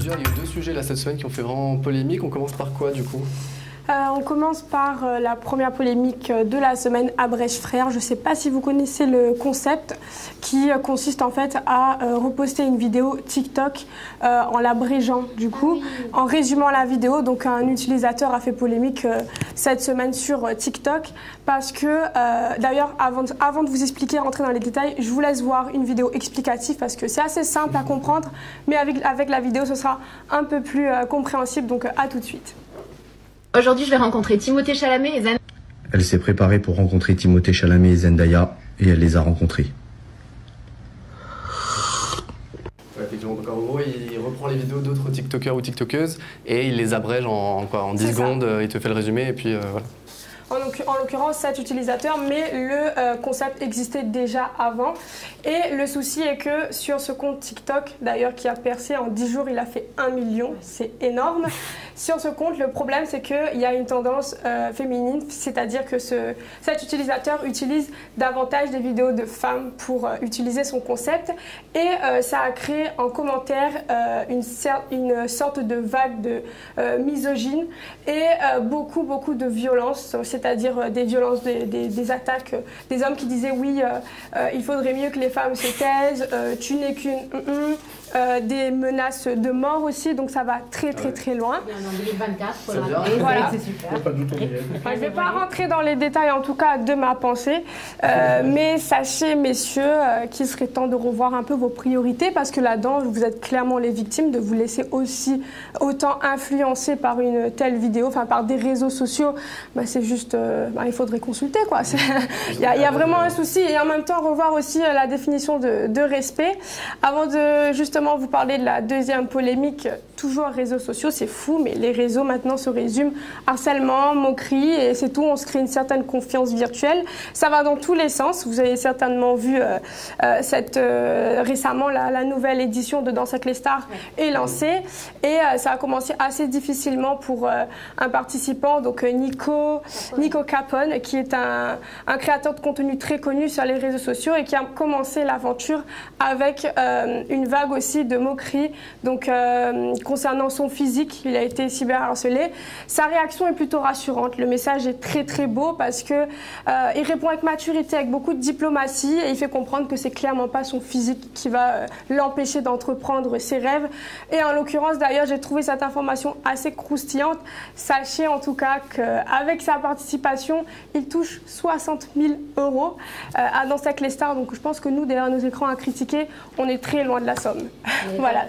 dire, il y a eu deux sujets là cette semaine qui ont fait vraiment polémique. On commence par quoi du coup? On commence par la première polémique de la semaine, Abrèche Frères. Je ne sais pas si vous connaissez le concept qui consiste en fait à reposter une vidéo TikTok en l'abrégeant du coup, en résumant la vidéo. Donc un utilisateur a fait polémique cette semaine sur TikTok parce que, d'ailleurs avant de vous expliquer, rentrer dans les détails, je vous laisse voir une vidéo explicative parce que c'est assez simple à comprendre, mais avec la vidéo ce sera un peu plus compréhensible, donc à tout de suite. Aujourd'hui, je vais rencontrer Timothée Chalamet et Zendaya. Elle s'est préparée pour rencontrer Timothée Chalamet et Zendaya, et elle les a rencontrés. Ouais, effectivement, donc en gros, il reprend les vidéos d'autres TikTokers ou TikTokeuses et il les abrège en 10 secondes, il te fait le résumé et puis voilà. En l'occurrence, cet utilisateur, mais le concept existait déjà avant. Et le souci est que sur ce compte TikTok, d'ailleurs qui a percé en 10 jours, il a fait 1 million, c'est énorme. Sur ce compte, le problème c'est qu'il y a une tendance féminine, c'est-à-dire que cet utilisateur utilise davantage des vidéos de femmes pour utiliser son concept. Et ça a créé en commentaire une sorte de vague de misogyne et beaucoup de violence, c'est-à-dire des violences, des attaques, des hommes qui disaient oui, il faudrait mieux que les femmes se taisent, tu n'es qu'une... des menaces de mort aussi, donc ça va très loin. En 2024, voilà. C'est super. Je ne vais pas rentrer dans les détails en tout cas de ma pensée, mais sachez messieurs qu'il serait temps de revoir un peu vos priorités parce que là-dedans vous êtes clairement les victimes de vous laisser aussi autant influencer par une telle vidéo, enfin par des réseaux sociaux. Bah, c'est juste, il faudrait consulter quoi. Il y a vraiment un souci et en même temps revoir aussi la définition de respect. Avant de justement vous parler de la deuxième polémique, toujours réseaux sociaux, c'est fou, mais les réseaux maintenant se résument harcèlement, moquerie, et c'est tout, on se crée une certaine confiance virtuelle. Ça va dans tous les sens. Vous avez certainement vu récemment la nouvelle édition de Danse avec les stars est lancée, et ça a commencé assez difficilement pour un participant, donc Nico Capone, qui est un créateur de contenu très connu sur les réseaux sociaux et qui a commencé l'aventure avec une vague aussi de moqueries, donc concernant son physique, il a été cyberharcelé. Sa réaction est plutôt rassurante, le message est très beau parce que il répond avec maturité, avec beaucoup de diplomatie et il fait comprendre que c'est clairement pas son physique qui va l'empêcher d'entreprendre ses rêves. Et en l'occurrence d'ailleurs, j'ai trouvé cette information assez croustillante. Sachez en tout cas qu'avec sa participation, il touche 60 000 € à Danse avec les stars, donc je pense que nous derrière nos écrans à critiquer, on est très loin de la somme. Voilà.